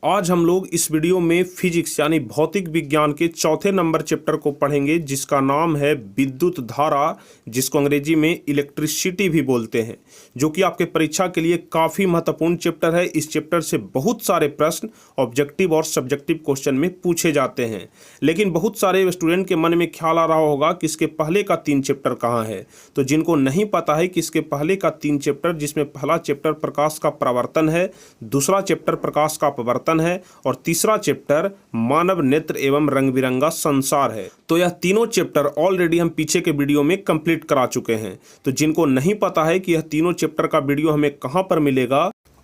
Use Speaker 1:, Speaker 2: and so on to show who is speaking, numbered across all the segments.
Speaker 1: आज हम लोग इस वीडियो में फिजिक्स यानी भौतिक विज्ञान के चौथे नंबर चैप्टर को पढ़ेंगे, जिसका नाम है विद्युत धारा, जिसको अंग्रेजी में इलेक्ट्रिसिटी भी बोलते हैं, जो कि आपके परीक्षा के लिए काफ़ी महत्वपूर्ण चैप्टर है। इस चैप्टर से बहुत सारे प्रश्न ऑब्जेक्टिव और सब्जेक्टिव क्वेश्चन में पूछे जाते हैं। लेकिन बहुत सारे स्टूडेंट के मन में ख्याल आ रहा होगा कि इसके पहले का 3 चैप्टर कहाँ है। तो जिनको नहीं पता है कि इसके पहले का 3 चैप्टर, जिसमें पहला चैप्टर प्रकाश का प्रवर्तन है, दूसरा चैप्टर प्रकाश का अपवर्तन है और तीसरा चैप्टर मानव नेत्र एवं रंग बिरंगा संसार है। तो यह तीनों चैप्टर ऑलरेडी हम पीछे के वीडियो में कंप्लीट करा चुके हैं। तो जिनको नहीं पता है कि यह तीनों चैप्टर का वीडियो हमें कहां पर मिलेगा,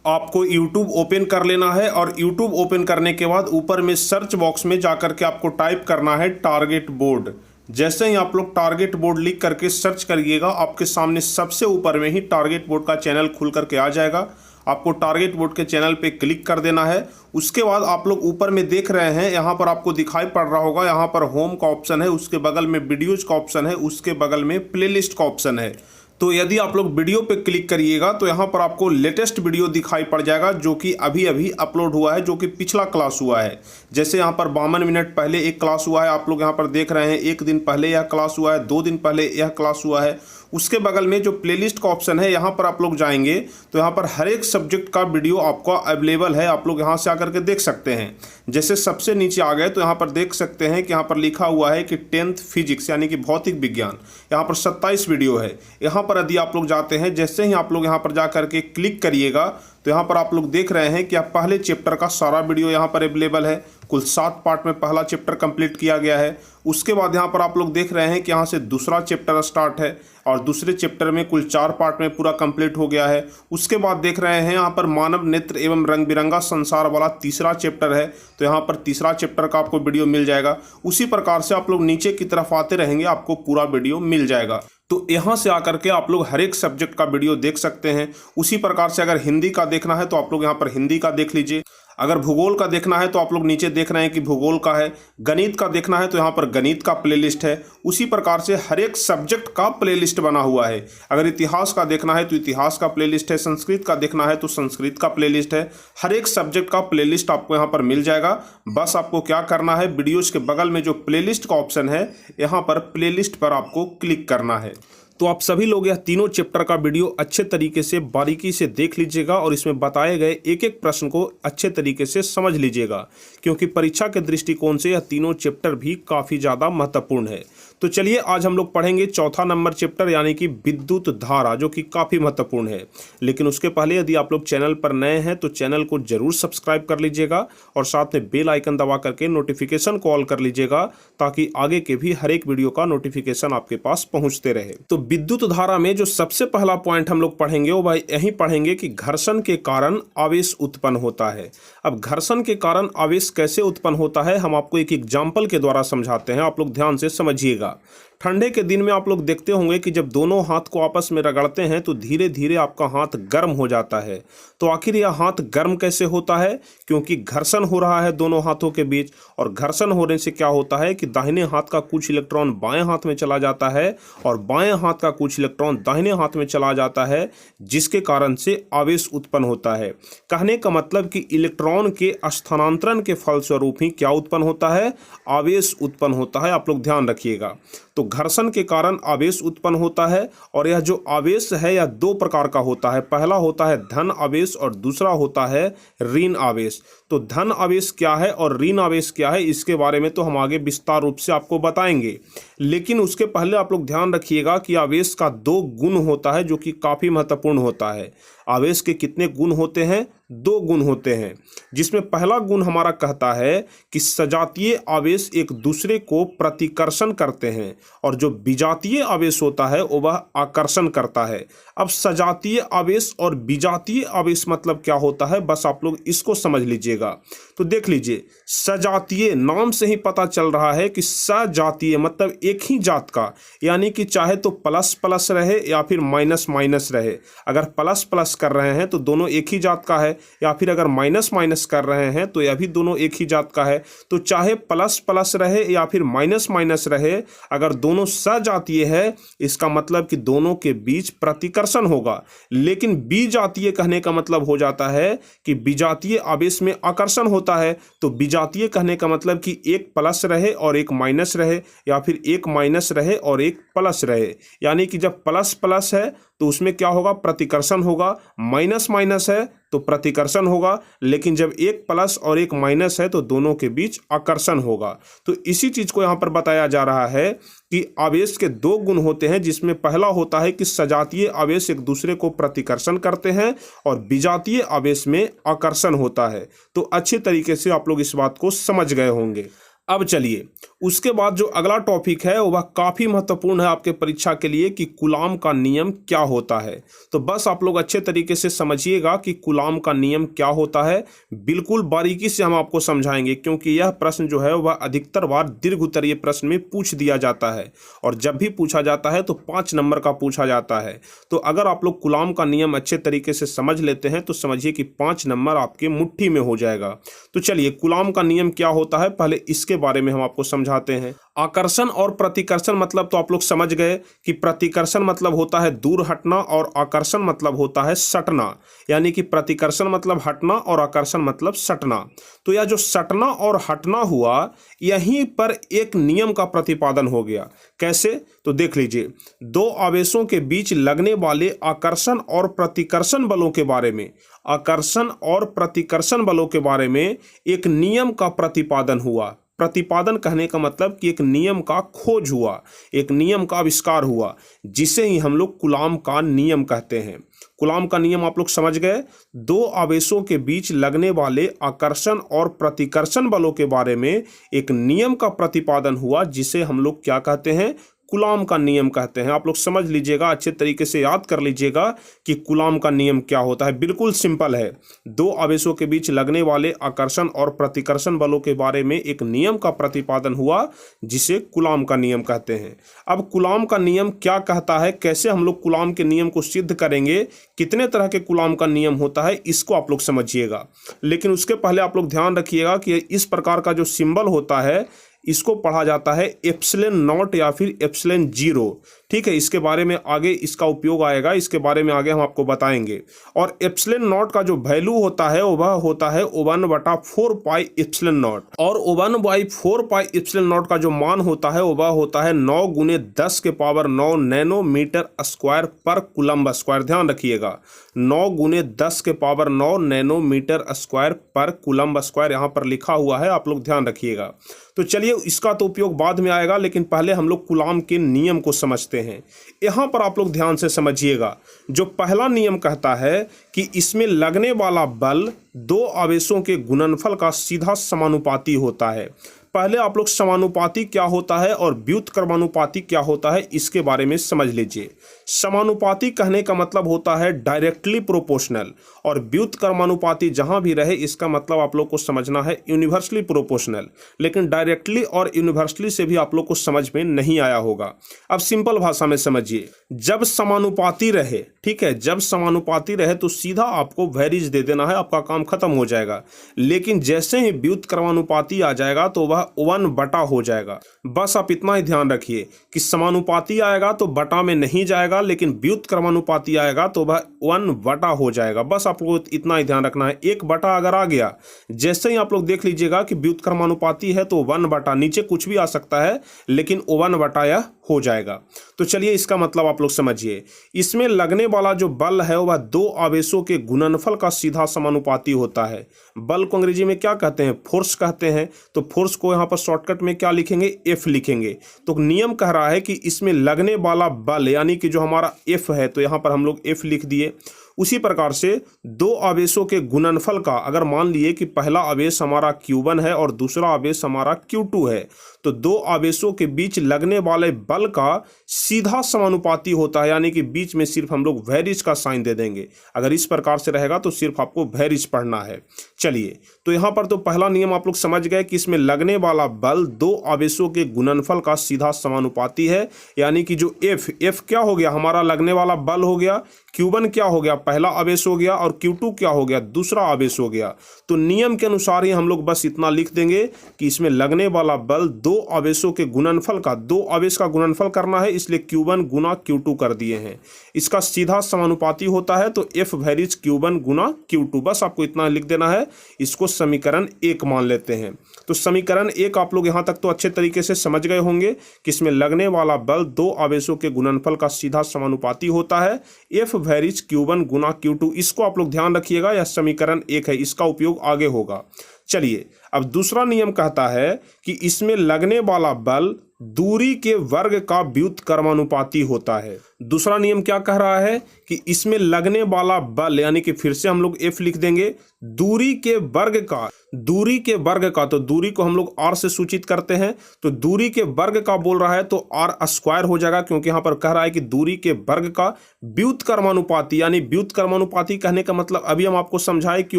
Speaker 1: आपको YouTube ओपन कर लेना है और YouTube ओपन करने के बाद ऊपर में सर्च बॉक्स में जाकर के आपको टाइप करना है टारगेट बोर्ड। जैसे ही आप लोग टारगेट बोर्ड लिख करके सर्च करिएगा, आपके सामने सबसे ऊपर में ही टारगेट बोर्ड का चैनल खुल करके आ जाएगा। आपको टारगेट बोर्ड के चैनल पे क्लिक कर देना है। उसके बाद आप लोग ऊपर में देख रहे हैं, यहाँ पर आपको दिखाई पड़ रहा होगा, यहाँ पर होम का ऑप्शन है, उसके बगल में वीडियोज का ऑप्शन है, उसके बगल में प्लेलिस्ट का ऑप्शन है। तो यदि आप लोग वीडियो पे क्लिक करिएगा तो यहाँ पर आपको लेटेस्ट वीडियो दिखाई पड़ जाएगा, जो कि अभी अभी अपलोड हुआ है, जो कि पिछला क्लास हुआ है। जैसे यहाँ पर 52 मिनट पहले एक क्लास हुआ है, आप लोग यहाँ पर देख रहे हैं। 1 दिन पहले यह क्लास हुआ है, 2 दिन पहले यह क्लास हुआ है। उसके बगल में जो प्लेलिस्ट का ऑप्शन है, यहाँ पर आप लोग जाएंगे तो यहाँ पर हर एक सब्जेक्ट का वीडियो आपको अवेलेबल है। आप लोग यहाँ से आकर के देख सकते हैं। जैसे सबसे नीचे आ गए तो यहाँ पर देख सकते हैं कि यहाँ पर लिखा हुआ है कि 10th फिजिक्स यानी कि भौतिक विज्ञान। यहाँ पर 27 वीडियो है। यहाँ पर यदि आप लोग जाते हैं, जैसे ही आप लोग यहाँ पर जा करके क्लिक करिएगा तो यहाँ पर आप लोग देख रहे हैं कि आप पहले चैप्टर का सारा वीडियो यहाँ पर अवेलेबल है। कुल 7 पार्ट में पहला चैप्टर कंप्लीट किया गया है। उसके बाद यहाँ पर आप लोग देख रहे हैं कि यहाँ से दूसरा चैप्टर स्टार्ट है और दूसरे चैप्टर में कुल 4 पार्ट में पूरा कंप्लीट हो गया है। उसके बाद देख रहे हैं यहाँ पर मानव नेत्र एवं रंग बिरंगा संसार वाला तीसरा चैप्टर है, तो यहाँ पर तीसरा चैप्टर का आपको वीडियो मिल जाएगा। उसी प्रकार से आप लोग नीचे की तरफ आते रहेंगे, आपको पूरा वीडियो मिल जाएगा। तो यहाँ से आकर के आप लोग हर एक सब्जेक्ट का वीडियो देख सकते हैं। उसी प्रकार से अगर हिंदी का देखना है तो आप लोग यहाँ पर हिंदी का देख लीजिए। अगर भूगोल का देखना है तो आप लोग नीचे देख रहे हैं कि भूगोल का है। गणित का देखना है तो यहाँ पर गणित का प्लेलिस्ट है। उसी प्रकार से हर एक सब्जेक्ट का प्लेलिस्ट बना हुआ है। अगर इतिहास का देखना है तो इतिहास का प्लेलिस्ट है। संस्कृत का देखना है तो संस्कृत का प्लेलिस्ट है। हर एक सब्जेक्ट का प्लेलिस्ट आपको यहाँ पर मिल जाएगा। बस आपको क्या करना है, वीडियोज के बगल में जो प्लेलिस्ट का ऑप्शन है, यहाँ पर प्लेलिस्ट पर आपको क्लिक करना है। तो आप सभी लोग यह तीनों चैप्टर का वीडियो अच्छे तरीके से बारीकी से देख लीजिएगा और इसमें बताए गए एक एक प्रश्न को अच्छे तरीके से समझ लीजिएगा, क्योंकि परीक्षा के दृष्टिकोण से यह तीनों चैप्टर भी काफ़ी ज़्यादा महत्वपूर्ण है। तो चलिए आज हम लोग पढ़ेंगे चौथा नंबर चैप्टर यानी कि विद्युत धारा, जो कि काफ़ी महत्वपूर्ण है। लेकिन उसके पहले यदि आप लोग चैनल पर नए हैं तो चैनल को जरूर सब्सक्राइब कर लीजिएगा और साथ में बेल आइकन दबा करके नोटिफिकेशन को ऑल कर लीजिएगा, ताकि आगे के भी हर एक वीडियो का नोटिफिकेशन आपके पास पहुंचते रहे। तो विद्युत धारा में जो सबसे पहला पॉइंट हम लोग पढ़ेंगे वो भाई यही पढ़ेंगे कि घर्षण के कारण आवेश उत्पन्न होता है। अब घर्षण के कारण आवेश कैसे उत्पन्न होता है, हम आपको एक एग्जाम्पल के द्वारा समझाते हैं। आप लोग ध्यान से समझिएगा। ठंडे के दिन में आप लोग देखते होंगे कि जब दोनों हाथ को आपस में रगड़ते हैं तो धीरे धीरे आपका हाथ गर्म हो जाता है। तो आखिर यह हाथ गर्म कैसे होता है? क्योंकि घर्षण हो रहा है दोनों हाथों के बीच, और घर्षण होने से क्या होता है कि दाहिने हाथ का कुछ इलेक्ट्रॉन बाएं हाथ में चला जाता है और बाएं हाथ का कुछ इलेक्ट्रॉन दाहिने हाथ में चला जाता है, जिसके कारण से आवेश उत्पन्न होता है। कहने का मतलब कि इलेक्ट्रॉन के स्थानांतरण के फलस्वरूप ही क्या उत्पन्न होता है? आवेश उत्पन्न होता है। आप लोग ध्यान रखिएगा। तो घर्षण के कारण आवेश उत्पन्न होता है, और यह जो आवेश है यह 2 प्रकार का होता है। पहला होता है धन आवेश और दूसरा होता है ऋण आवेश। तो धन आवेश क्या है और ऋण आवेश क्या है, इसके बारे में तो हम आगे विस्तार रूप से आपको बताएंगे। लेकिन उसके पहले आप लोग ध्यान रखिएगा कि आवेश का 2 गुण होता है, जो कि काफ़ी महत्वपूर्ण होता है। आवेश के कितने गुण होते हैं? 2 गुण होते हैं, जिसमें पहला गुण हमारा कहता है कि सजातीय आवेश एक दूसरे को प्रतिकर्षण करते हैं, और जो विजातीय आवेश होता है वह आकर्षण करता है। अब सजातीय आवेश और विजातीय आवेश मतलब क्या होता है, बस आप लोग इसको समझ लीजिएगा। तो देख लीजिए, सजातीय नाम से ही पता चल रहा है कि सजातीय मतलब एक ही जात का, यानी कि चाहे तो प्लस प्लस रहे या फिर माइनस माइनस रहे। अगर प्लस प्लस कर रहे हैं तो दोनों एक ही जात का है, है, या फिर अगर माइनस माइनस कर रहे हैं तो यह भी दोनों एक ही जात का है। तो चाहे प्लस प्लस रहे या फिर माइनस माइनस रहे, अगर दोनों सजातीय है इसका मतलब कि दोनों के बीच प्रतिकर्षण होगा। लेकिन विजातीय कहने का मतलब हो जाता है कि विजातीय आवेश में आकर्षण होता है। तो विजातीय कहने का मतलब कि एक प्लस रहे और एक माइनस रहे, या फिर एक माइनस रहे और एक प्लस रहे। यानी कि जब प्लस प्लस है तो उसमें क्या होगा, प्रतिकर्षण होगा। माइनस माइनस है तो प्रतिकर्षण होगा। लेकिन जब एक प्लस और एक माइनस है तो दोनों के बीच आकर्षण होगा। तो इसी चीज को यहाँ पर बताया जा रहा है कि आवेश के दो गुण होते हैं, जिसमें पहला होता है कि सजातीय आवेश एक दूसरे को प्रतिकर्षण करते हैं और विजातीय आवेश में आकर्षण होता है। तो अच्छे तरीके से आप लोग इस बात को समझ गए होंगे। अब चलिए उसके बाद जो अगला टॉपिक है वह काफ़ी महत्वपूर्ण है आपके परीक्षा के लिए कि कूलॉम का नियम क्या होता है। तो बस आप लोग अच्छे तरीके से समझिएगा कि कूलॉम का नियम क्या होता है। बिल्कुल बारीकी से हम आपको समझाएंगे, क्योंकि यह प्रश्न जो है वह अधिकतर बार दीर्घ उत्तरीय प्रश्न में पूछ दिया जाता है, और जब भी पूछा जाता है तो 5 नंबर का पूछा जाता है। तो अगर आप लोग कूलॉम का नियम अच्छे तरीके से समझ लेते हैं तो समझिए कि 5 नंबर आपके मुट्ठी में हो जाएगा। तो चलिए कूलॉम का नियम क्या होता है पहले इसके बारे में हम आपको समझाते हैं। आकर्षण और प्रतिकर्षण मतलब तो आप लोग समझ गए कि प्रतिकर्षण मतलब होता है दूर हटना और आकर्षण मतलब होता है सटना। यानी कि प्रतिकर्षण मतलब हटना और आकर्षण मतलब सटना। तो यह जो सटना और हटना हुआ, यहीं पर एक नियम का प्रतिपादन हो गया। कैसे? तो देख लीजिए, दो आवेशों के बीच लगने वाले आकर्षण और प्रतिकर्षण बलों के बारे में, आकर्षण और प्रतिकर्षण बलों के बारे में एक नियम का प्रतिपादन हुआ। प्रतिपादन कहने का मतलब कि एक नियम का खोज हुआ, एक नियम का आविष्कार हुआ, जिसे ही हम लोग कूलॉम का नियम कहते हैं। कूलॉम का नियम आप लोग समझ गए। दो आवेशों के बीच लगने वाले आकर्षण और प्रतिकर्षण बलों के बारे में एक नियम का प्रतिपादन हुआ, जिसे हम लोग क्या कहते हैं, कूलॉम का नियम कहते हैं। आप लोग समझ लीजिएगा, अच्छे तरीके से याद कर लीजिएगा कि कूलॉम का नियम क्या होता है। बिल्कुल सिंपल है, दो आवेशों के बीच लगने वाले आकर्षण और प्रतिकर्षण बलों के बारे में एक नियम का प्रतिपादन हुआ, जिसे कूलॉम का नियम कहते हैं। अब कूलॉम का नियम क्या कहता है, कैसे हम लोग कूलॉम के नियम को सिद्ध करेंगे, कितने तरह के कूलॉम का नियम होता है, इसको आप लोग समझिएगा। लेकिन उसके पहले आप लोग ध्यान रखिएगा कि इस प्रकार का जो सिंबल होता है इसको पढ़ा जाता है एप्सिलॉन नॉट या फिर एप्सिलॉन जीरो। ठीक है, इसके बारे में आगे इसका उपयोग आएगा, इसके बारे में आगे हम आपको बताएंगे। और एप्सिलॉन नॉट का जो वैल्यू होता है वह होता है 1/4 पाई एप्सिलॉन नॉट, और 1/4 पाई एप्सिलॉन नॉट का जो मान होता है वह होता है 9 × 10⁹ नैनोमीटर स्क्वायर पर कूलम्ब स्क्वायर। ध्यान रखिएगा, 9 × 10⁹ नैनोमीटर स्क्वायर पर कूलम्ब स्क्वायर यहाँ पर लिखा हुआ है, आप लोग ध्यान रखिएगा। तो चलिए इसका तो उपयोग बाद में आएगा, लेकिन पहले हम लोग कूलॉम के नियम को समझते हैं। यहाँ पर आप लोग ध्यान से समझिएगा, जो पहला नियम कहता है कि इसमें लगने वाला बल दो आवेशों के गुणनफल का सीधा समानुपाती होता है। पहले आप लोग समानुपाती क्या होता है और व्युत्क्रमानुपाती क्या होता है इसके बारे में समझ लीजिए। समानुपाती कहने का मतलब होता है डायरेक्टली प्रोपोर्शनल, और व्युत्क्रमानुपाती जहां भी रहे इसका मतलब आप लोग को समझना है यूनिवर्सली प्रोपोर्शनल। लेकिन डायरेक्टली और यूनिवर्सली से भी आप लोग को समझ में नहीं आया होगा। अब सिंपल भाषा में समझिए, जब समानुपाती रहे, ठीक है, जब समानुपाती रहे तो सीधा आपको वेरीज दे देना है, आपका काम खत्म हो जाएगा। लेकिन जैसे ही व्युत्क्रमानुपाती आ जाएगा तो वह 1/, हो जाएगा। बस आप इतना ही ध्यान रखिए कि समानुपाती आएगा तो बटा में नहीं जाएगा, लेकिन व्युत्क्रमानुपाती आएगा तो वह 1/, हो जाएगा। बस आपको इतना ही ध्यान रखना है। 1/, अगर आ गया, जैसे ही आप लोग देख लीजिएगा कि व्युत्क्रमानुपाती है तो 1/, नीचे कुछ भी आ सकता है लेकिन 1/, यह हो जाएगा। तो चलिए इसका मतलब आप लोग समझिए, इसमें लगने वाला जो बल है वह दो आवेशों के गुणनफल का सीधा समानुपाती होता है। बल को अंग्रेजी में क्या कहते हैं, फोर्स कहते हैं। तो फोर्स को यहाँ पर शॉर्टकट में क्या लिखेंगे, एफ लिखेंगे। तो नियम कह रहा है कि इसमें लगने वाला बल यानी कि जो हमारा एफ है, तो यहाँ पर हम लोग एफ लिख दिए। उसी प्रकार से दो आवेशों के गुणनफल का, अगर मान लिए कि पहला आवेश हमारा Q1 है और दूसरा आवेश हमारा Q2 है, तो दो आवेशों के बीच लगने वाले बल का सीधा समानुपाती होता है, यानी कि बीच में सिर्फ हम लोग वैरिज का साइन दे देंगे। अगर इस प्रकार से रहेगा तो सिर्फ आपको वैरिज पढ़ना है। चलिए, तो यहाँ पर तो पहला नियम आप लोग समझ गए कि इसमें लगने वाला बल दो आवेशों के गुणनफल का सीधा समानुपाती है, यानी कि जो F क्या हो गया, हमारा लगने वाला बल हो गया, Q1 क्या हो गया, पहला आवेश हो गया, और Q2 क्या हो गया, दूसरा आवेश हो गया। तो नियम के अनुसार ही हम लोग बस इतना लिख देंगे कि इसमें लगने वाला बल दो आवेशों के गुणनफल का, दो आवेश का गुणनफल करना है, इसलिए Q1 गुना Q2 कर दिए हैं। इसका सीधा समानुपाती होता है तो F वैरिज Q1 गुना Q2, बस आपको इतना लिख देना है। इसको समीकरण 1 मान लेते हैं। तो समीकरण 1 आप लोग यहाँ तक तो अच्छे तरीके से समझ गए होंगे कि इसमें लगने वाला बल दो आवेशों के गुणनफल का सीधा समानुपाती होता है, F वैरिज Q1 गुना Q2। इसको आप लोग ध्यान रखिएगा, यह समीकरण 1 है, इसका उपयोग आगे होगा। चलिए, अब दूसरा नियम कहता है कि इसमें लगने वाला बल दूरी के वर्ग का व्युत्क्रमानुपाती होता है। दूसरा नियम क्या कह रहा है कि इसमें लगने वाला बल, यानी कि फिर से हम लोग F लिख देंगे, दूरी के वर्ग का, दूरी के वर्ग का, तो दूरी को हम लोग R से सूचित करते हैं, तो दूरी के वर्ग का बोल रहा है तो R स्क्वायर हो जाएगा, क्योंकि यहाँ पर कह रहा है कि दूरी के वर्ग का व्युत्क्रमानुपाती, यानी व्युत्क्रमानुपाती कहने का मतलब अभी हम आपको समझाए कि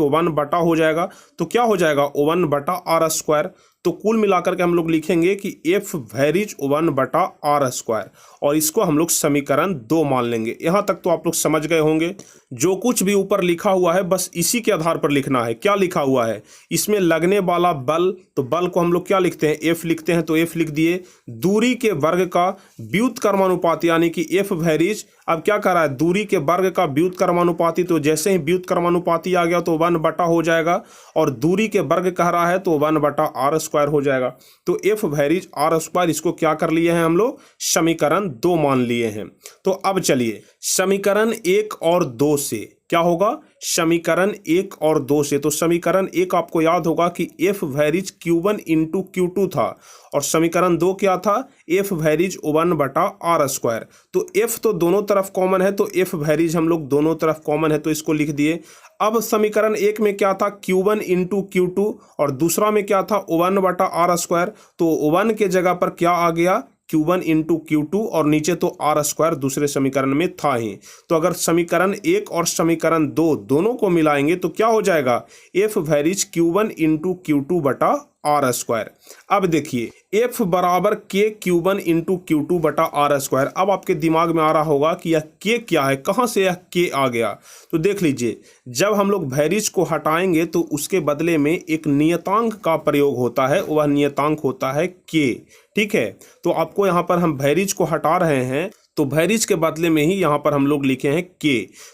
Speaker 1: 1 बटा हो जाएगा, तो क्या हो जाएगा 1 बटा R स्क्वायर। तो कुल मिलाकर के हम लोग लिखेंगे कि F वैरिज 1 बटा R स्क्वायर, और इसको हम लोग समीकरण 2 मान लेंगे। यहाँ तक तो आप लोग समझ गए होंगे। जो कुछ भी ऊपर लिखा हुआ है बस इसी के आधार पर लिखना है। क्या लिखा हुआ है, इसमें लगने वाला बल, तो बल को हम लोग क्या लिखते हैं, F लिखते हैं, तो F लिख दिए। दूरी के वर्ग का व्युत्क्रमानुपाती, यानी कि F वैरिज, अब क्या कर रहा है, दूरी के वर्ग का व्युत्क्रमानुपाती, तो जैसे ही व्युत्क्रमानुपाती आ गया तो 1 बटा हो जाएगा, और दूरी के वर्ग कह रहा है तो 1 बटा R स्क्वायर हो जाएगा। तो F वैरिज R स्क्वायर, इसको क्या कर लिए हैं हम लोग, समीकरण 2 मान लिए हैं। तो अब चलिए समीकरण 1 और 2 से क्या होगा, समीकरण 1 और 2 से, तो समीकरण 1 आपको याद होगा कि F वैरिज Q1 इंटू Q2 था, और समीकरण 2 क्या था, F वैरिज 1 बटा R स्क्वायर। तो F तो दोनों तरफ कॉमन है, तो F वैरिज हम लोग दोनों तरफ कॉमन है, तो इसको लिख दिए। अब समीकरण 1 में क्या था, Q1 इंटू Q2, और दूसरा में क्या था 1 बटा R स्क्वायर, तो 1 के जगह पर क्या आ गया, Q1 इंटू Q2, और नीचे तो R स्क्वायर दूसरे समीकरण में था ही। तो अगर समीकरण 1 और समीकरण 2 दोनों को मिलाएंगे तो क्या हो जाएगा, F वैरिज Q1 इंटू Q2 बटा R स्क्वायर। अब देखिए F बराबर K Q1 इंटू Q2 बटा R स्क्वायर। अब आपके दिमाग में आ रहा होगा कि यह K क्या है, कहाँ से यह K आ गया। तो देख लीजिए, जब हम लोग वैरिज को हटाएंगे तो उसके बदले में एक नियतांक का प्रयोग होता है, वह नियतांक होता है K। ठीक है, तो आपको यहाँ पर हम वैरिज को हटा रहे हैं, तो वैरिज के बदले में ही यहाँ पर हम लोग लिखे हैं K।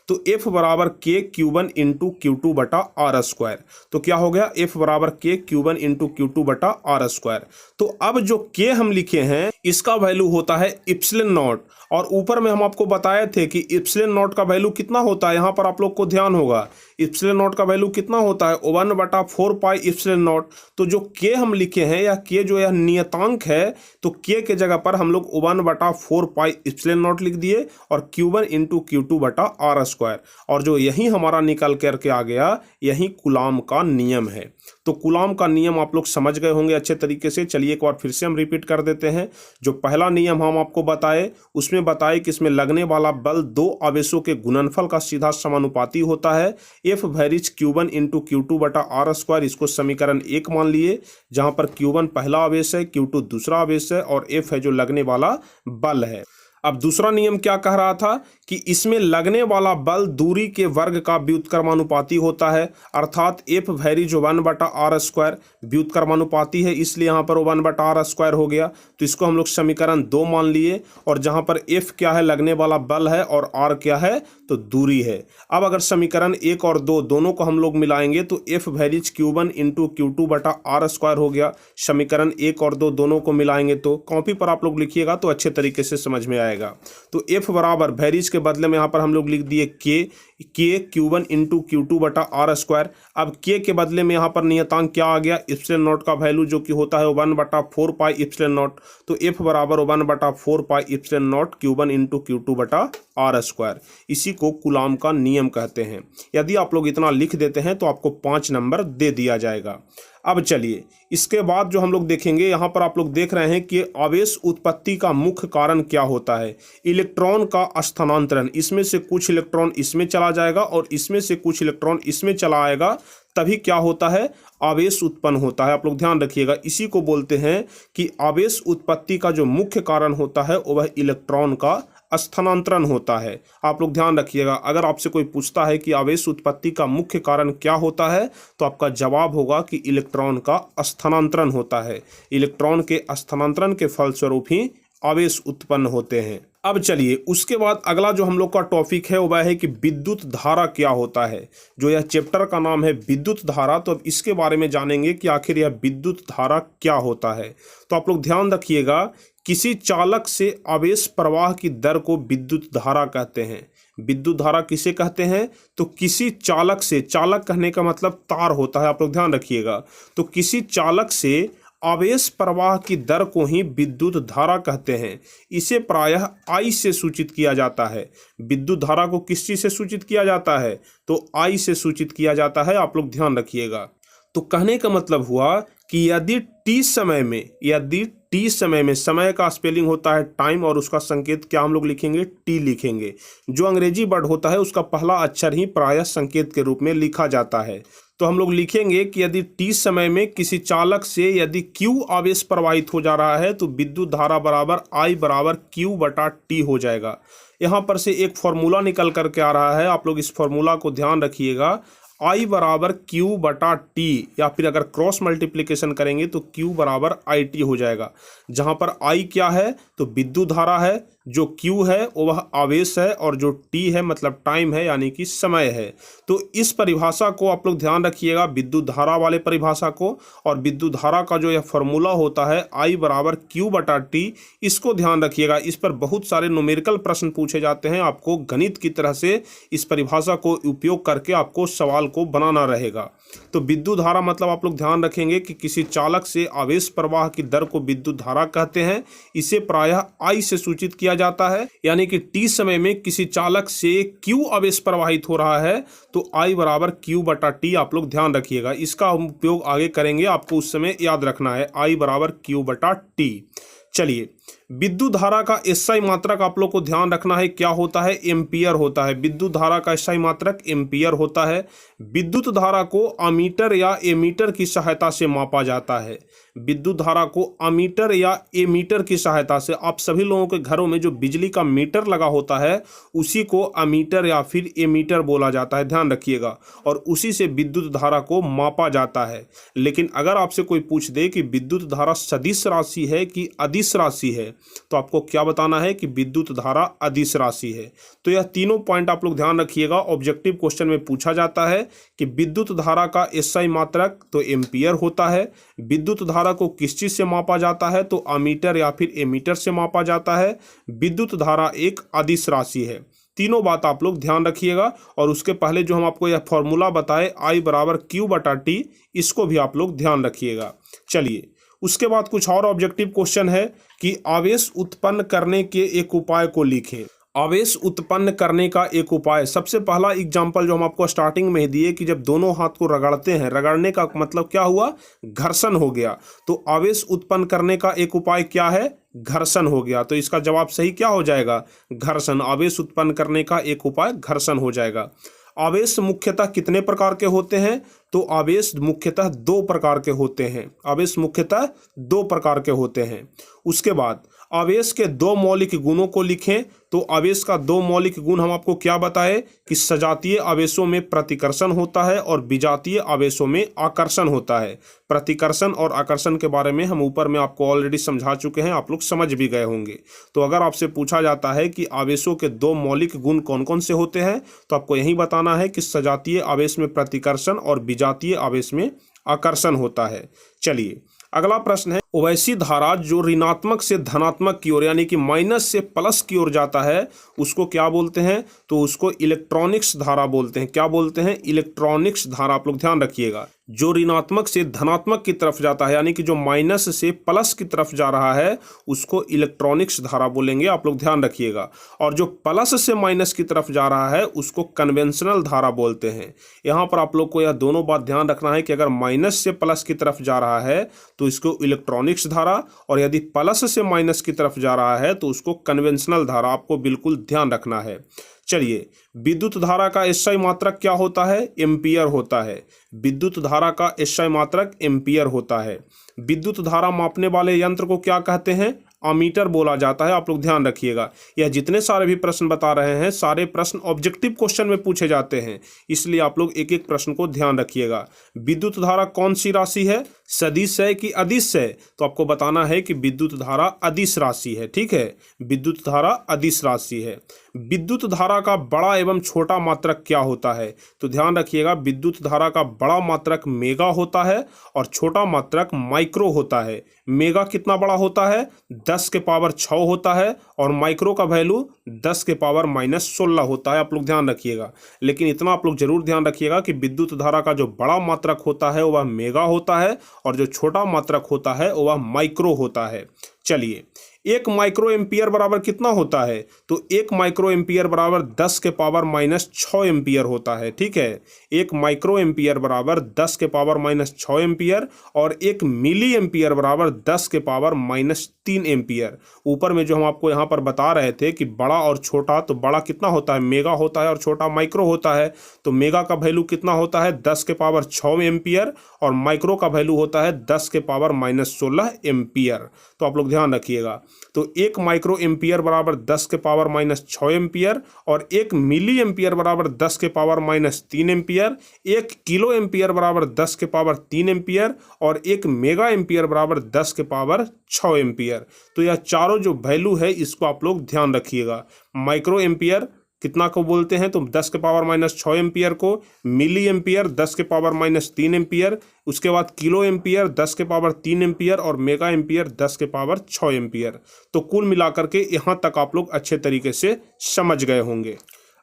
Speaker 1: तो F बराबर K Q1 इंटू Q2 बटा R स्क्वायर। तो क्या हो गया, F बराबर K Q1 इंटू Q2 बटा R स्क्वायर। तो अब जो K हम लिखे हैं इसका वैल्यू होता है इप्सिलॉन नॉट, और ऊपर में हम आपको बताए थे कि इप्सिलॉन नॉट का वैल्यू कितना होता है, यहाँ पर आप लोग को ध्यान होगा, इप्सिलॉन नॉट का वैल्यू कितना होता है 1 बटा 4 पाई इप्सिलॉन नॉट। तो जो K हम लिखे हैं, या K जो यह नियतांक है, तो K के जगह पर हम लोग 1 बटा 4 पाई इप्सिलॉन नॉट लिख दिए, और Q1 इंटू Q2 बटा R स्क्वायर, और जो यही हमारा निकल करके आ गया, यही कूलॉम का नियम है। तो कूलॉम का नियम आप लोग समझ गए होंगे अच्छे तरीके से। चलिए एक बार फिर से हम रिपीट कर देते हैं। जो पहला नियम हम आपको बताए, उसमें बताए कि इसमें लगने वाला बल दो आवेशों के गुणनफल का सीधा समानुपाती होता है, F वैरिज Q1 इंटू Q2 बटा R स्क्वायर। इसको समीकरण 1 मान लिए, जहां पर Q1 पहला आवेश है, Q2 दूसरा आवेश है, और F है जो लगने वाला बल है। अब दूसरा नियम क्या कह रहा था कि इसमें लगने वाला बल दूरी के वर्ग का व्युत्क्रमानुपाती होता है, अर्थात F वैरिज 1 बटा R स्क्वायर व्युत्क्रमानुपाती है, इसलिए यहाँ पर 1 बटा R स्क्वायर हो गया। तो इसको हम लोग समीकरण 2 मान लिए, और जहाँ पर F क्या है, लगने वाला बल है, और R क्या है, तो दूरी है। अब अगर समीकरण 1 और 2 दोनों को हम लोग मिलाएंगे तो F वैरिज Q1 इंटू Q2 बटा R स्क्वायर हो गया। समीकरण 1 और 2 दोनों को मिलाएंगे तो कॉपी पर आप लोग लिखिएगा तो अच्छे तरीके से समझ में आएगा। तो F बराबर वैरिज के बदले में यहाँ पर हम लोग लिख दिए K, के Q1 इंटू Q2 बटा आर स्क्वायर। अब के के बदले में यहाँ पर नियतांक क्या आ गया, इप्सिलॉन नॉट का वैल्यू जो कि होता है 1/4 पाई इप्सिलॉन नॉट। तो F बराबर 1/4 पाई epsilon not Q1 into Q2 बटा आर स्क्वायर। इसी को कूलाम का नियम कहते हैं। यदि आप लोग इतना लिख देते हैं तो आपको 5 नंबर दे दिया जाएगा। अब चलिए इसके बाद जो हम लोग देखेंगे, यहाँ पर आप लोग देख रहे हैं कि आवेश उत्पत्ति का मुख्य कारण क्या होता है, इलेक्ट्रॉन का स्थानांतरण। इसमें से कुछ इलेक्ट्रॉन इसमें चला जाएगा और इसमें से कुछ इलेक्ट्रॉन इसमें चला आएगा, तभी क्या होता है, आवेश उत्पन्न होता है। आप लोग ध्यान रखिएगा, इसी को बोलते हैं कि आवेश उत्पत्ति का जो मुख्य कारण होता है वह इलेक्ट्रॉन का स्थानांतरण होता है। आप लोग ध्यान रखिएगा, अगर आपसे कोई पूछता है कि आवेश उत्पत्ति का मुख्य कारण क्या होता है, तो आपका जवाब होगा कि इलेक्ट्रॉन का स्थानांतरण होता है। इलेक्ट्रॉन के स्थानांतरण के फलस्वरूप ही आवेश उत्पन्न होते हैं। अब चलिए उसके बाद अगला जो हम लोग का टॉपिक है वह है कि विद्युत धारा क्या होता है। जो यह चैप्टर का नाम है विद्युत धारा, तो अब इसके बारे में जानेंगे कि आखिर यह विद्युत धारा क्या होता है। तो आप लोग ध्यान रखिएगा, किसी चालक से आवेश प्रवाह की दर को विद्युत धारा कहते हैं। विद्युत धारा किसे कहते हैं, तो किसी चालक से, चालक कहने का मतलब तार होता है, आप लोग ध्यान रखिएगा। तो किसी चालक से आवेश प्रवाह की दर को ही विद्युत धारा कहते हैं। इसे प्रायः I से सूचित किया जाता है। विद्युत धारा को किस चीज से सूचित किया जाता है, तो I से सूचित किया जाता है। आप लोग ध्यान रखिएगा। तो कहने का मतलब हुआ कि यदि t समय में, समय का स्पेलिंग होता है टाइम और उसका संकेत क्या हम लोग लिखेंगे, t लिखेंगे। जो अंग्रेजी वर्ड होता है उसका पहला अक्षर ही प्रायः संकेत के रूप में लिखा जाता है। तो हम लोग लिखेंगे कि यदि t समय में किसी चालक से यदि Q आवेश प्रवाहित हो जा रहा है तो विद्युत धारा बराबर I बराबर Q बटा T हो जाएगा। यहाँ पर से एक फॉर्मूला निकल करके आ रहा है, आप लोग इस फॉर्मूला को ध्यान रखिएगा। I बराबर Q बटा T, या फिर अगर क्रॉस मल्टीप्लिकेशन करेंगे तो Q बराबर IT हो जाएगा। जहाँ पर I क्या है, तो विद्युत धारा है, जो Q है वह आवेश है, और जो T है मतलब टाइम है, यानी कि समय है। तो इस परिभाषा को आप लोग ध्यान रखिएगा, विद्युत धारा वाले परिभाषा को। और विद्युत धारा का जो यह फॉर्मूला होता है I बराबर Q बटा T, इसको ध्यान रखिएगा। इस पर बहुत सारे न्यूमेरिकल प्रश्न पूछे जाते हैं, आपको गणित की तरह से इस परिभाषा को उपयोग करके आपको सवाल को बनाना रहेगा। तो विद्युत धारा मतलब आप लोग ध्यान रखेंगे कि किसी चालक से आवेश प्रवाह की दर को विद्युत धारा कहते हैं। इसे प्रायः I से सूचित किया जाता है, यानी कि t समय में किसी चालक से Q आवेश प्रवाहित हो रहा है तो I बराबर Q बटा T। आप लोग ध्यान रखिएगा, इसका हम उपयोग आगे करेंगे, आपको उस समय याद रखना है I बराबर Q बटा T। चलिए विद्युत धारा का एसआई मात्रक आप लोग को ध्यान रखना है, क्या होता है, एम्पियर होता है। विद्युत धारा का एसआई मात्रक एम्पियर होता है। विद्युत धारा को अमीटर या एमीटर की सहायता से मापा जाता है। विद्युत धारा को अमीटर या एमीटर की सहायता से, आप सभी लोगों के घरों में जो बिजली का मीटर लगा होता है उसी को अमीटर या फिर एमीटर बोला जाता है, ध्यान रखिएगा। और उसी से विद्युत धारा को मापा जाता है। लेकिन अगर आपसे कोई पूछ दे कि विद्युत धारा सदिश राशि है कि अदिश राशि है, तो आपको क्या बताना है कि विद्युत धारा अदिश राशि है। तो यह तीनों पॉइंट आप लोग ध्यान रखिएगा, ऑब्जेक्टिव क्वेश्चन में पूछा जाता है कि विद्युत धारा का एसआई मात्रक तो एम्पियर होता है। विद्युत धारा को किस चीज से मापा जाता है, तो अमीटर या फिर एमीटर से मापा जाता है। विद्युत धारा एक अदिश राशि है। तीनों बात आप लोग ध्यान रखिएगा। और उसके पहले जो हम आपको यह फॉर्मूला बताए I बराबर Q बटा T, इसको भी आप लोग ध्यान रखिएगा। चलिए उसके बाद कुछ और ऑब्जेक्टिव क्वेश्चन है कि आवेश उत्पन्न करने के एक उपाय को लिखें। आवेश उत्पन्न करने का एक उपाय, सबसे पहला एग्जाम्पल जो हम आपको स्टार्टिंग में दिए कि जब दोनों हाथ को रगड़ते हैं, रगड़ने का मतलब क्या हुआ, घर्षण हो गया। तो आवेश उत्पन्न करने का एक उपाय क्या है, घर्षण हो गया। तो इसका जवाब सही क्या हो जाएगा, घर्षण। आवेश उत्पन्न करने का एक उपाय घर्षण हो जाएगा। आवेश मुख्यतः कितने प्रकार के होते हैं, तो आवेश मुख्यतः 2 प्रकार के होते हैं। आवेश मुख्यतः 2 प्रकार के होते हैं। उसके बाद आवेश के 2 मौलिक गुणों को लिखें। तो आवेश का 2 मौलिक गुण हम आपको क्या बताए कि सजातीय आवेशों में प्रतिकर्षण होता है और विजातीय आवेशों में आकर्षण होता है। प्रतिकर्षण और आकर्षण के बारे में हम ऊपर में आपको ऑलरेडी समझा चुके हैं, आप लोग समझ भी गए होंगे। तो अगर आपसे पूछा जाता है कि आवेशों के 2 मौलिक गुण कौन कौन से होते हैं, तो आपको यही बताना है कि सजातीय आवेश में प्रतिकर्षण और विजातीय आवेश में आकर्षण होता है। चलिए अगला प्रश्न है वैसी धारा जो ऋणात्मक से धनात्मक की ओर यानी कि माइनस से प्लस की ओर जाता है उसको क्या बोलते हैं? तो उसको इलेक्ट्रॉनिक्स धारा बोलते हैं। क्या बोलते हैं? इलेक्ट्रॉनिक्स धारा। आप लोग ध्यान रखिएगा, जो ऋणात्मक से धनात्मक की तरफ जाता है यानी कि जो माइनस से प्लस की तरफ जा रहा है उसको इलेक्ट्रॉनिक्स धारा बोलेंगे। आप लोग ध्यान रखिएगा। और जो प्लस से माइनस की तरफ जा रहा है उसको कन्वेंशनल धारा बोलते हैं। यहाँ पर आप लोग को यह दोनों बात ध्यान रखना है कि अगर माइनस से प्लस की तरफ जा रहा है तो इसको इलेक्ट्रॉनिक्स धारा, और यदि प्लस से माइनस की तरफ जा रहा है तो उसको कन्वेंशनल धारा। आपको बिल्कुल ध्यान रखना है। चलिए, विद्युत धारा का एसआई मात्रक क्या होता है? एम्पियर होता है। विद्युत धारा का एसआई मात्रक एम्पियर होता है। विद्युत धारा मापने वाले यंत्र को क्या कहते हैं? अमीटर बोला जाता है। आप लोग ध्यान रखिएगा, यह जितने सारे भी प्रश्न बता रहे हैं सारे प्रश्न ऑब्जेक्टिव क्वेश्चन में पूछे जाते हैं, इसलिए आप लोग एक एक प्रश्न को ध्यान रखिएगा। विद्युत धारा कौन सी राशि है? सदिश है कि अदिश है? तो आपको बताना है कि विद्युत धारा अदिश राशि है। ठीक है, विद्युत धारा अदिश राशि है। विद्युत धारा का बड़ा एवं छोटा मात्रक क्या होता है? तो ध्यान रखिएगा, विद्युत धारा का बड़ा मात्रक मेगा होता है और छोटा मात्रक माइक्रो होता है। मेगा कितना बड़ा होता है? 10 के पावर 6 होता है, और माइक्रो का वैल्यू 10 के पावर -16 होता है। आप लोग ध्यान रखिएगा, लेकिन इतना आप लोग जरूर ध्यान रखिएगा कि विद्युत धारा का जो बड़ा मात्रक होता है वह मेगा होता है और जो छोटा मात्रक होता है वह माइक्रो होता है। चलिए, 1 माइक्रो एम्पियर बराबर कितना होता है? तो 1 माइक्रो एम्पियर बराबर 10 के पावर -6 एम्पियर होता है। ठीक है, 1 माइक्रो एम्पियर बराबर 10 के पावर -6 एम्पियर, और 1 मिली एम्पियर बराबर 10 के पावर -3 एम्पियर। ऊपर में जो हम आपको यहाँ पर बता रहे थे कि बड़ा और छोटा, तो बड़ा कितना होता है? मेगा होता है, और छोटा माइक्रो होता है। तो मेगा का वैल्यू कितना होता है? 10 के पावर 6 एम्पियर, और माइक्रो का वैल्यू होता है 10 के पावर -16 एम्पियर। तो आप लोग ध्यान रखिएगा, तो 1 माइक्रो एम्पियर बराबर 10 के पावर -6 एम्पियर, और 1 मिली एम्पियर बराबर 10 के पावर -3 एम्पियर, 1 किलो एम्पियर बराबर 10 के पावर 3 एम्पियर, और 1 मेगा एम्पियर बराबर 10 के पावर 6 एम्पियर। तो यह चारों जो वैल्यू है इसको आप लोग ध्यान रखिएगा। माइक्रो एम्पियर कितना को बोलते हैं? तो 10 के पावर -6 एम्पियर को, मिली एम्पियर 10 के पावर -3 एम्पियर, उसके बाद किलो एम्पियर 10 के पावर 3 एम्पियर, और मेगा एम्पियर 10 के पावर 6 एम्पियर। तो कुल मिलाकर के यहाँ तक आप लोग अच्छे तरीके से समझ गए होंगे।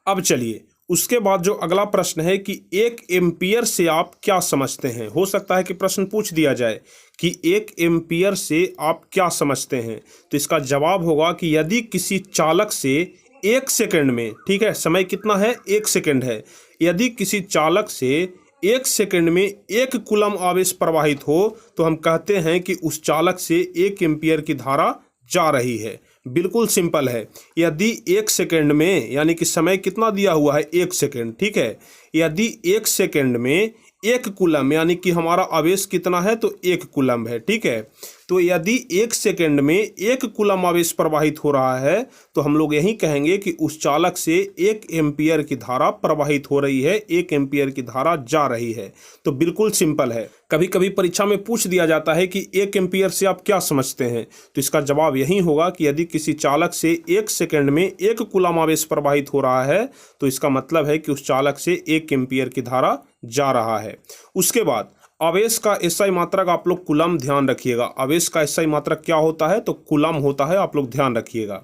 Speaker 1: अब चलिए, उसके बाद जो अगला प्रश्न है कि 1 एम्पियर से आप क्या समझते हैं? हो सकता है कि प्रश्न पूछ दिया जाए कि 1 एम्पियर से आप क्या समझते हैं। तो इसका जवाब होगा कि यदि किसी चालक से 1 सेकंड में, ठीक है, समय कितना है? 1 सेकंड है। यदि किसी चालक से 1 सेकंड में 1 कूलम आवेश प्रवाहित हो तो हम कहते हैं कि उस चालक से 1 एम्पियर की धारा जा रही है। बिल्कुल सिंपल है। यदि 1 सेकंड में, यानी कि समय कितना दिया हुआ है? 1 सेकंड। ठीक है, यदि 1 सेकंड में 1 कूलम, यानी कि हमारा आवेश कितना है? तो 1 कूलम है। ठीक है, तो यदि 1 सेकंड में 1 कूलम आवेश प्रवाहित हो रहा है तो हम लोग यही कहेंगे कि उस चालक से 1 एम्पियर की धारा प्रवाहित हो रही है, 1 एम्पियर की धारा जा रही है। तो बिल्कुल सिंपल है। कभी कभी परीक्षा में पूछ दिया जाता है कि 1 एम्पियर से आप क्या समझते हैं? तो इसका जवाब यही होगा कि यदि किसी चालक से 1 सेकंड में 1 कूलम आवेश प्रवाहित हो रहा है तो इसका मतलब है कि उस चालक से 1 एम्पियर की धारा जा रहा है। उसके बाद आवेश का एसआई मात्रक आप लोग कूलम ध्यान रखिएगा। आवेश का एसआई मात्रक क्या होता है? तो कूलम होता है। आप लोग ध्यान रखिएगा।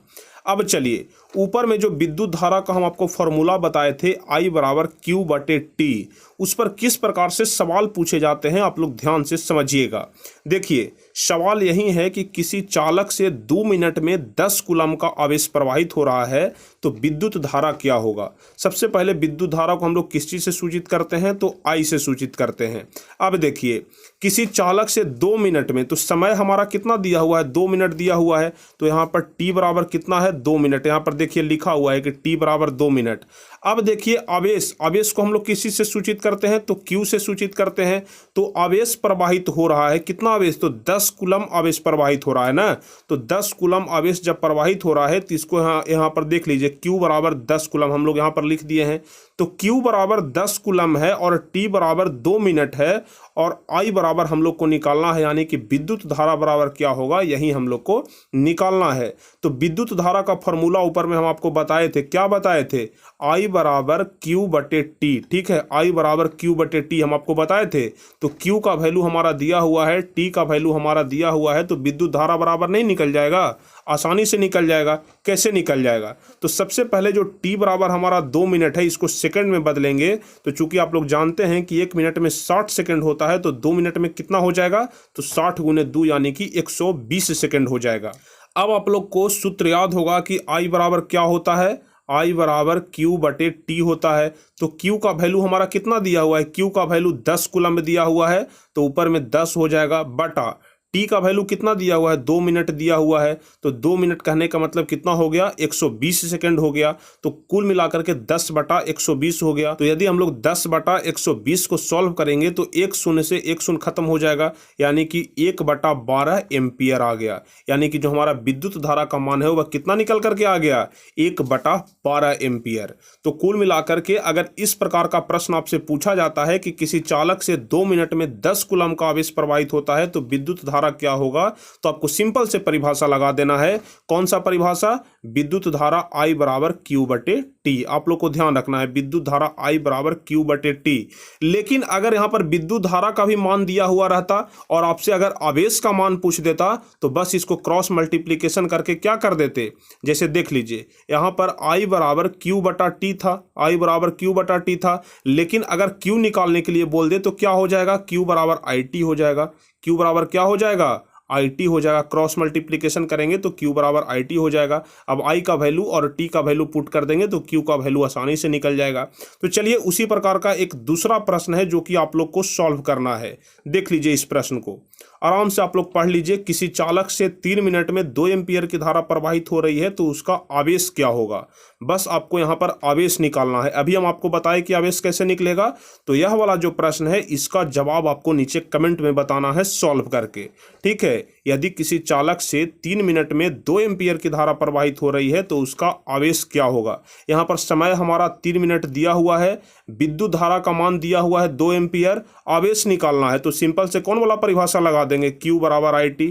Speaker 1: अब चलिए, ऊपर में जो विद्युत धारा का हम आपको फॉर्मूला बताए थे I बराबर Q/T, उस पर किस प्रकार से सवाल पूछे जाते हैं आप लोग ध्यान से समझिएगा। देखिए, सवाल यही है कि किसी चालक से 2 मिनट में 10 कूलम का आवेश प्रवाहित हो रहा है तो विद्युत धारा क्या होगा। सबसे पहले विद्युत धारा को हम लोग किस चीज़ से सूचित करते हैं? तो I से सूचित करते हैं। अब देखिए, किसी चालक से 2 मिनट में, तो समय हमारा कितना दिया हुआ है? 2 मिनट दिया हुआ है। तो यहाँ पर T बराबर कितना है? 2 मिनट। यहाँ पर देखिए लिखा हुआ है कि T बराबर 2 मिनट। अब देखिए, आवेश को हम लोग किसी से सूचित करते हैं? तो Q से सूचित करते हैं। तो आवेश प्रवाहित हो रहा है, कितना आवेश? तो 10 कूलम आवेश प्रवाहित हो रहा है ना। तो 10 कूलम आवेश जब प्रवाहित हो रहा है तो इसको यहाँ पर देख लीजिए, Q बराबर 10 कूलम हम लोग यहाँ पर लिख दिए हैं। तो Q बराबर 10 कूलम है और T बराबर 2 मिनट है, और I बराबर हम लोग को निकालना है, यानी कि विद्युत धारा बराबर क्या होगा, यही हम लोग को निकालना है। तो विद्युत धारा का फॉर्मूला ऊपर में हम आपको बताए थे। क्या बताए थे? I बराबर क्यू बटे टी। ठीक है, आई बराबर क्यू बटे टी हम आपको बताए थे। तो क्यू का वैल्यू हमारा दिया हुआ है, टी का वैल्यू हमारा दिया हुआ है, तो विद्युत धारा बराबर नहीं निकल जाएगा, आसानी से निकल जाएगा। कैसे निकल जाएगा? तो सबसे पहले जो टी बराबर हमारा 2 मिनट है, इसको सेकंड में बदलेंगे। तो चूंकि आप लोग जानते हैं कि 1 मिनट में 60 सेकंड होता है, तो 2 मिनट में कितना हो जाएगा? तो 60 गुने 2 यानी कि 120 सेकंड हो जाएगा। अब आप लोग को सूत्र याद होगा कि आई बराबर क्या होता है? आई बराबर क्यू बटे टी होता है। तो क्यू का वैल्यू हमारा कितना दिया हुआ है? क्यू का वैल्यू 10 कूलम दिया हुआ है, तो ऊपर में 10 हो जाएगा, बटा टी का वैल्यू कितना दिया हुआ है? 2 मिनट दिया हुआ है। तो 2 मिनट कहने का मतलब कितना हो गया? 120 सेकंड हो गया। तो कुल मिलाकर के 10 बटा 120 हो गया। तो यदि हम लोग 10 बटा 120 को सॉल्व करेंगे तो एक शून्य से एक शून्य खत्म हो जाएगा, यानी कि 1 बटा 12 एम्पियर आ गया। यानी कि जो हमारा विद्युत धारा का मान है वह कितना निकल करके आ गया? 1 बटा 12 एम्पियर। तो कुल मिलाकर के अगर इस प्रकार का प्रश्न आपसे पूछा जाता है कि किसी चालक से 2 मिनट में 10 कूलम का आवेश प्रवाहित होता है तो विद्युत धारा क्या होगा, तो आपको सिंपल से परिभाषा लगा देना है। कौन सा परिभाषा? विद्युत धारा I बराबर क्यू बटे टी। आप लोग को ध्यान रखना है, विद्युत धारा I बराबर क्यू बटे टी। लेकिन अगर यहां पर विद्युत धारा का भी मान दिया हुआ रहता और आपसे अगर आवेश का मान पूछ देता तो बस इसको क्रॉस मल्टीप्लीकेशन करके क्या कर देते? जैसे देख लीजिए, यहां पर I बराबर क्यू बटा टी था, I बराबर क्यू बटा टी था। लेकिन अगर क्यू निकालने के लिए बोल दे तो क्या हो जाएगा? क्यू बराबर आई टी हो जाएगा। क्यू बराबर क्या हो जाएगा? आई टी हो जाएगा। क्रॉस मल्टीप्लीकेशन करेंगे तो क्यू बराबर आई टी हो जाएगा। अब आई का वैल्यू और टी का वैल्यू पुट कर देंगे तो क्यू का वैल्यू आसानी से निकल जाएगा। तो चलिए उसी प्रकार का एक दूसरा प्रश्न है जो कि आप लोग को सॉल्व करना है। देख लीजिए इस प्रश्न को, आराम से आप लोग पढ़ लीजिए। किसी चालक से 3 मिनट में 2 एम्पियर की धारा प्रवाहित हो रही है तो उसका आवेश क्या होगा? बस आपको यहाँ पर आवेश निकालना है। अभी हम आपको बताएं कि आवेश कैसे निकलेगा। तो यह वाला जो प्रश्न है इसका जवाब आपको नीचे कमेंट में बताना है सॉल्व करके। ठीक है, यदि किसी चालक से 3 मिनट में 2 एम्पियर की धारा प्रवाहित हो रही है तो उसका आवेश क्या होगा? यहाँ पर समय हमारा 3 मिनट दिया हुआ है, विद्युत धारा का मान दिया हुआ है 2 एम्पियर, आवेश निकालना है। तो सिंपल से कौन वाला परिभाषा लगा देंगे? क्यू बराबर आई टी,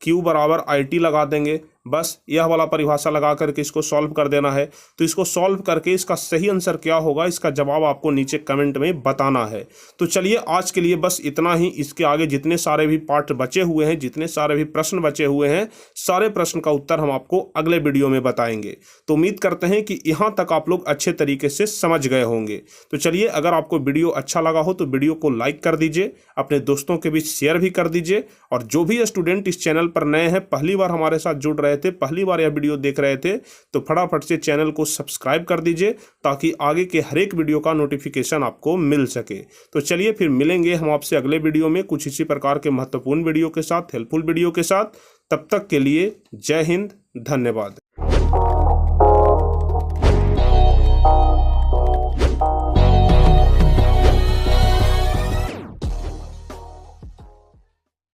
Speaker 1: क्यू बराबर आई टी लगा देंगे। बस यह वाला परिभाषा लगा करके इसको सॉल्व कर देना है। तो इसको सॉल्व करके इसका सही आंसर क्या होगा, इसका जवाब आपको नीचे कमेंट में बताना है। तो चलिए आज के लिए बस इतना ही। इसके आगे जितने सारे भी पार्ट बचे हुए हैं, जितने सारे भी प्रश्न बचे हुए हैं, सारे प्रश्न का उत्तर हम आपको अगले वीडियो में बताएंगे। तो उम्मीद करते हैं कि यहाँ तक आप लोग अच्छे तरीके से समझ गए होंगे। तो चलिए, अगर आपको वीडियो अच्छा लगा हो तो वीडियो को लाइक कर दीजिए, अपने दोस्तों के बीच शेयर भी कर दीजिए। और जो भी स्टूडेंट इस चैनल पर नए हैं, पहली बार हमारे साथ जुड़ रहे थे, पहली बार यह वीडियो देख रहे थे, तो फटाफट से चैनल को सब्सक्राइब कर दीजिए ताकि आगे के हर एक वीडियो का नोटिफिकेशन आपको मिल सके। तो चलिए फिर मिलेंगे हम आपसे अगले वीडियो में कुछ इसी प्रकार के महत्वपूर्ण वीडियो के साथ, हेल्पफुल वीडियो के साथ। तब तक के लिए जय हिंद, धन्यवाद।